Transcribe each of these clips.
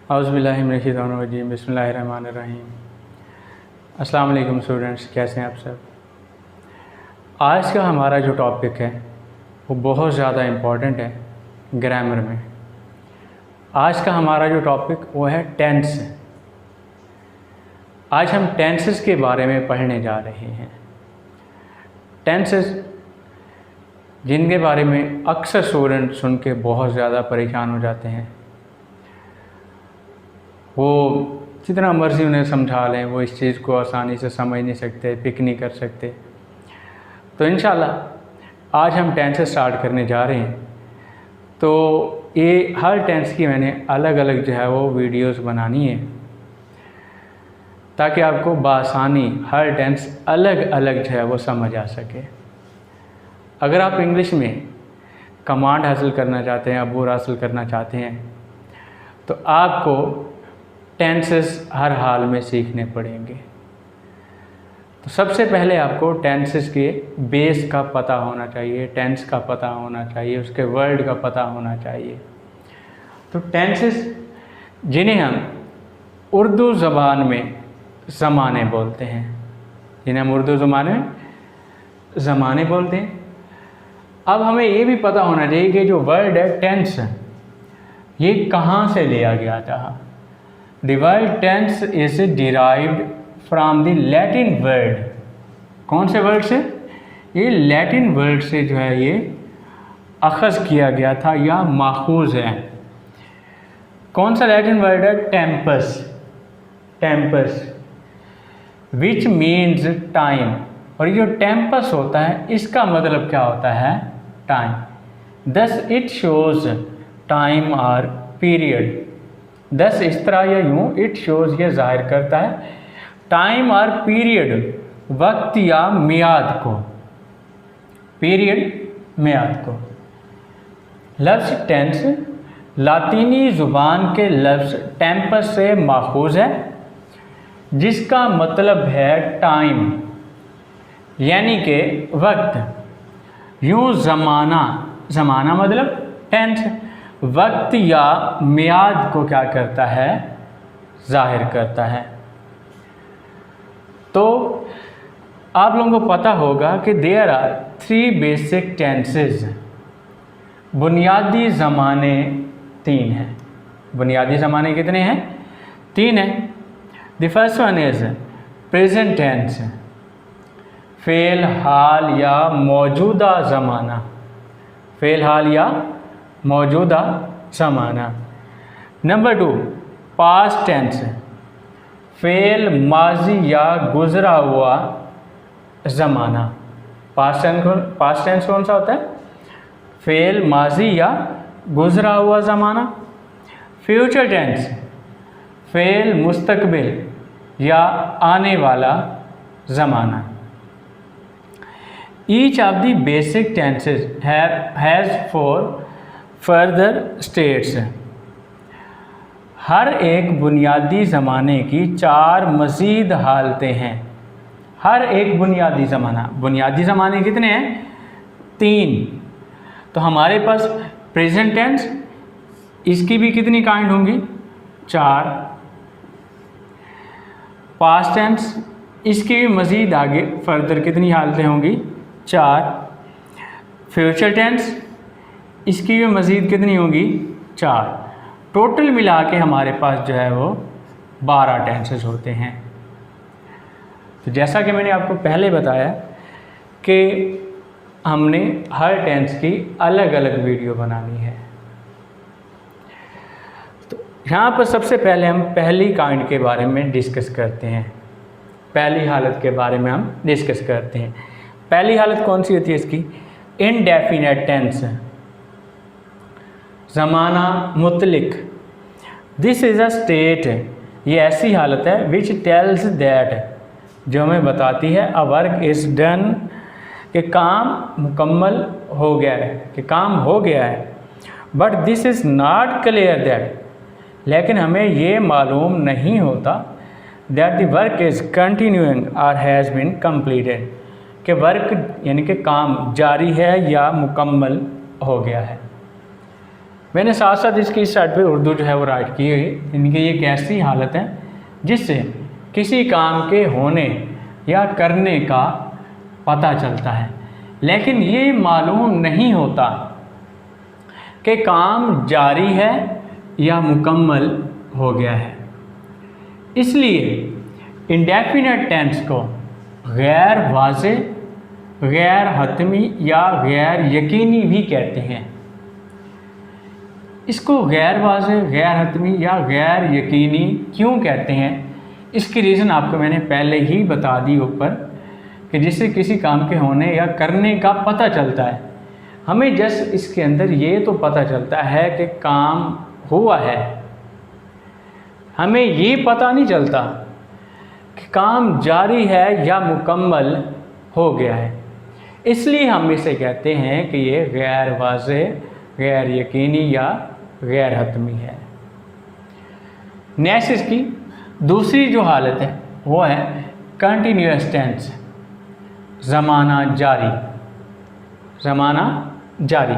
औज़ुबिल्लाहिमिनश्शैतानिर्रजीम बिस्मिल्लाहिर्रहमानिर्रहीम। अस्सलाम वालेकुम स्टूडेंट्स, कैसे हैं आप सब। आज का हमारा जो टॉपिक है वो बहुत ज़्यादा इम्पॉर्टेंट है ग्रामर में। आज का हमारा जो टॉपिक वो है टेंस। आज हम टेंसेस के बारे में पढ़ने जा रहे हैं। टेंसेस जिनके बारे में अक्सर स्टूडेंट सुन के बहुत ज़्यादा परेशान हो जाते हैं, वो जितना मर्ज़ी उन्हें समझा लें वो इस चीज़ को आसानी से समझ नहीं सकते, पिक नहीं कर सकते। तो इंशाल्लाह आज हम टेंस स्टार्ट करने जा रहे हैं। तो ये हर टेंस की मैंने अलग अलग जो है वो वीडियोस बनानी है ताकि आपको बआसानी हर टेंस अलग अलग जो है वो समझ आ सके। अगर आप इंग्लिश में कमांड हासिल करना चाहते हैं, अबूर हासिल करना चाहते हैं, तो आपको टेंसेस हर हाल में सीखने पड़ेंगे। तो सबसे पहले आपको टेंसेस के बेस का पता होना चाहिए, टेंस का पता होना चाहिए, उसके वर्ड का पता होना चाहिए। तो टेंसेस जिन्हें हम उर्दू ज़बान में ज़माने बोलते हैं, जिन्हें हम उर्दू ज़बान में ज़माने बोलते हैं। अब हमें ये भी पता होना चाहिए कि जो वर्ड है टेंस, ये कहाँ से लिया गया था। The word tense is derived from the Latin word। कौन से वर्ड से? ये लैटिन वर्ड से जो है ये अखज़ किया गया था या माखूज़ है। कौन सा लैटिन वर्ड है? Tempest. Tempest which means time. और ये जो टेम्पस होता है इसका मतलब क्या होता है? Time. Thus it shows time और पीरियड। दस इस तरह या यूँ इट शोज़ ये ज़ाहिर करता है टाइम और पीरियड, वक्त या मियाद को। पीरियड मियाद को। लफ्ज़ टेंस लातीनी ज़ुबान के लफ्ज़ टेम्पस से माखूज़ है, जिसका मतलब है टाइम यानी कि वक्त। यूँ ज़माना, ज़माना मतलब टेंस वक्त या मियाद को क्या करता है? ज़ाहिर करता है। तो आप लोगों को पता होगा कि देयर आर 3 बेसिक टेंसेस। बुनियादी ज़माने 3 हैं। बुनियादी ज़माने कितने हैं? 3 हैं। The first one is present tense, फ़ेल हाल या मौजूदा ज़माना। फ़ेल हाल या मौजूदा ज़माना। नंबर 2 पास्ट टेंस, फ़ेल माजी या गुज़रा हुआ ज़माना। पास्ट टेंस कौन सा होता है? फ़ेल माजी या गुज़रा हुआ ज़माना। फ्यूचर टेंस, फ़ेल मुस्तकबिल या आने वाला ज़माना। Each of the basic tenses has 4 further states. हर एक बुनियादी ज़माने की 4 मज़ीद हालतें हैं। हर एक बुनियादी ज़माना, बुनियादी ज़माने कितने हैं? 3। तो हमारे पास प्रेजेंट टेंस, इसकी भी कितनी काइंड होंगी? 4। पास्ट टेंस, इसकी भी मज़ीद आगे फर्दर कितनी हालतें होंगी? 4। फ्यूचर टेंस, इसकी भी मज़ीद कितनी होंगी? 4। टोटल मिला के हमारे पास जो है वो 12 टेंसेस होते हैं। तो जैसा कि मैंने आपको पहले बताया कि हमने हर टेंस की अलग अलग वीडियो बनानी है। तो यहाँ पर सबसे पहले हम पहली काइंड के बारे में डिस्कस करते हैं। पहली हालत के बारे में हम डिस्कस करते हैं। पहली हालत कौन सी होती है इसकी? इनडेफिनेट टेंस, ज़माना मुतलिक। दिस इज़ अ स्टेट, ये ऐसी हालत है विच टेल्स दैट, जो हमें बताती है अ वर्क इज़ डन, कि काम मुकम्मल हो गया है, कि काम हो गया है। But this is not clear that, लेकिन हमें ये मालूम नहीं होता that the work is continuing और हैज़ बीन कंप्लीटेड, कि वर्क यानी कि काम जारी है या मुकम्मल हो गया है। मैंने साथ साथ इसकी इस साइड पे उर्दू जो है वो राइट की हुई। इनकी ये एक ऐसी हालत है जिससे किसी काम के होने या करने का पता चलता है, लेकिन ये मालूम नहीं होता कि काम जारी है या मुकम्मल हो गया है। इसलिए इंडेफिनेट टेंस को गैर वाज़े, गैर हतमी या गैर यकीनी भी कहते हैं। इसको गैर वाज़े, गैर हतमी या गैर यकीनी क्यों कहते हैं, इसकी रीज़न आपको मैंने पहले ही बता दी ऊपर, कि जिससे किसी काम के होने या करने का पता चलता है। हमें जस्ट इसके अंदर ये तो पता चलता है कि काम हुआ है, हमें ये पता नहीं चलता कि काम जारी है या मुकम्मल हो गया है। इसलिए हम इसे कहते हैं कि ये गैर वाज़े, गैर यकीनी या गैर हतमी है। नेक्स्ट इसकी दूसरी जो हालत है वो है कंटिन्यूअस टेंस, ज़माना जारी, ज़माना जारी।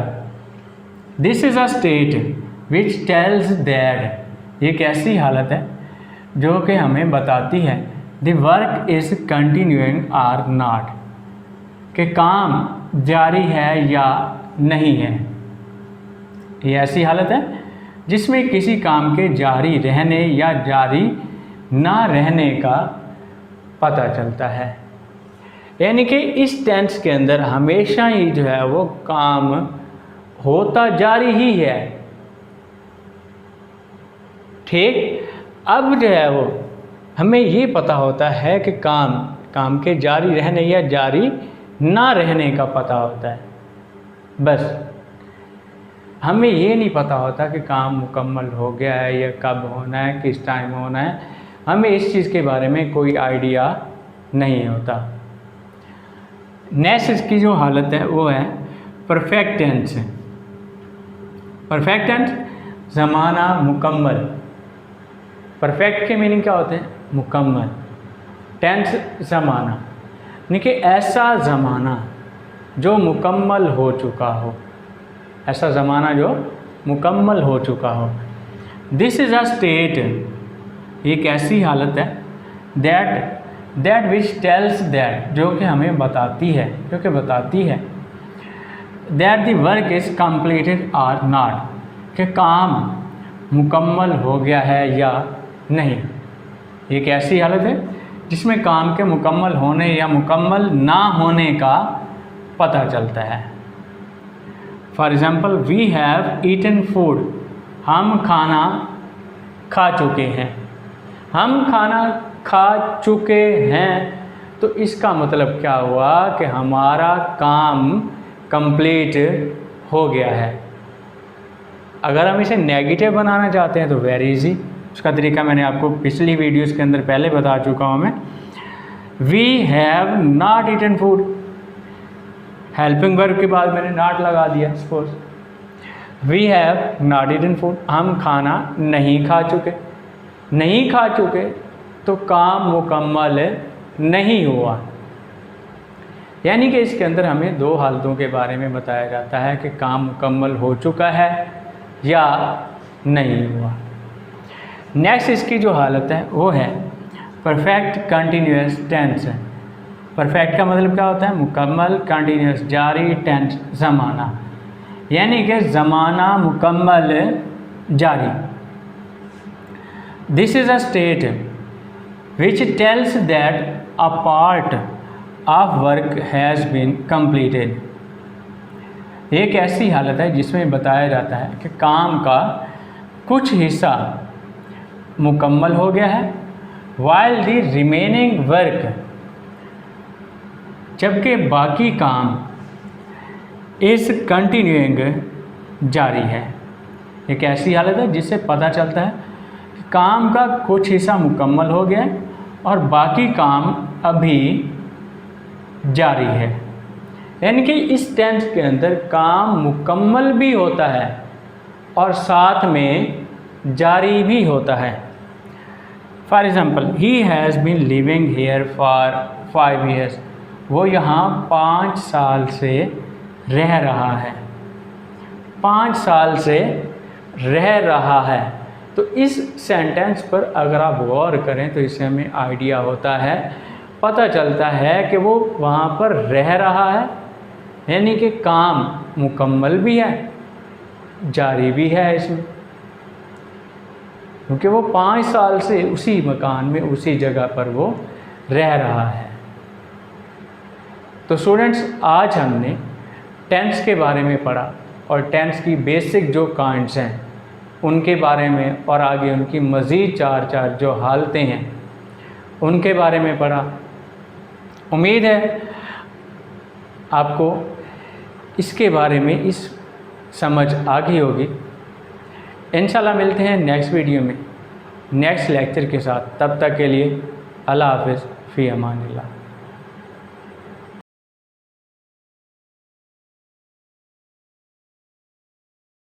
This is a state which tells that, ये एक ऐसी हालत है जो कि हमें बताती है the work is continuing or not, कि काम जारी है या नहीं है। ये ऐसी हालत है जिसमें किसी काम के जारी रहने या जारी ना रहने का पता चलता है। यानी कि इस टेंस के अंदर हमेशा ही जो है वो काम होता जारी ही है। ठीक, अब जो है वो हमें ये पता होता है कि काम के जारी रहने या जारी ना रहने का पता होता है, बस हमें ये नहीं पता होता कि काम मुकम्मल हो गया है या कब होना है, किस टाइम होना है। हमें इस चीज़ के बारे में कोई आइडिया नहीं होता। नेक्स्ट इसकी जो हालत है वो है परफेक्ट टेंस। परफेक्ट टेंस ज़माना मुकम्मल। परफेक्ट के मीनिंग क्या होते हैं? मुकम्मल। टेंस ज़माना, यानी कि ऐसा ज़माना जो मुकम्मल हो चुका हो, ऐसा ज़माना जो मुकम्मल हो चुका हो। दिस इज़ अ स्टेट, एक ऐसी हालत है दैट विच टेल्स दैट, जो कि हमें बताती है, that the work is completed or not, कि काम मुकम्मल हो गया है या नहीं। एक ऐसी हालत है जिसमें काम के मुकम्मल होने या मुकम्मल ना होने का पता चलता है। For example, we have eaten food, हम खाना खा चुके हैं। हम खाना खा चुके हैं तो इसका मतलब क्या हुआ कि हमारा काम कंप्लीट हो गया है। अगर हम इसे नेगेटिव बनाना चाहते हैं तो वेरी इजी, उसका तरीका मैंने आपको पिछली वीडियोस के अंदर पहले बता चुका हूँ मैं। We have not eaten food, helping verb के बाद मैंने नॉट लगा दिया। Suppose we have not eaten food, हम खाना नहीं खा चुके। नहीं खा चुके तो काम मुकम्मल नहीं हुआ। यानी कि इसके अंदर हमें दो हालतों के बारे में बताया जाता है कि काम मुकम्मल हो चुका है या नहीं हुआ। नेक्स्ट इसकी जो हालत है वो है परफेक्ट कंटिन्यूअस टेंस। परफेक्ट का मतलब क्या होता है? मुकम्मल, कंटिन्यूअस जारी, टेंस ज़माना, यानी कि ज़माना मुकम्मल जारी। This is a state which tells that a part of work has been completed. एक ऐसी हालत है जिसमें बताया जाता है कि काम का कुछ हिस्सा मुकम्मल हो गया है, वाइल द रिमेनिंग वर्क, जबकि बाकी काम इस कंटिन्यूइंग जारी है। एक ऐसी हालत है जिससे पता चलता है कि काम का कुछ हिस्सा मुकम्मल हो गया है और बाकी काम अभी जारी है। यानी कि इस टेंस के अंदर काम मुकम्मल भी होता है और साथ में जारी भी होता है। For example, he has been living here for 5 years, वो यहाँ 5 साल से रह रहा है। 5 साल से रह रहा है। तो इस सेंटेंस पर अगर आप गौर करें तो इससे हमें आइडिया होता है, पता चलता है कि वो वहाँ पर रह रहा है, यानी कि काम मुकम्मल भी है, जारी भी है इसमें, क्योंकि वो 5 साल से उसी मकान में उसी जगह पर वो रह रहा है। तो स्टूडेंट्स, आज हमने टेंस के बारे में पढ़ा और टेंस की बेसिक जो काइंड्स हैं उनके बारे में, और आगे उनकी मज़ीद 4 जो हालतें हैं उनके बारे में पढ़ा। उम्मीद है आपको इसके बारे में इस समझ आ गई होगी। इंशाल्लाह मिलते हैं नेक्स्ट वीडियो में नेक्स्ट लेक्चर के साथ। तब तक के लिए अल्लाह हाफ़िज़, फ़ी अमानिल्लाह।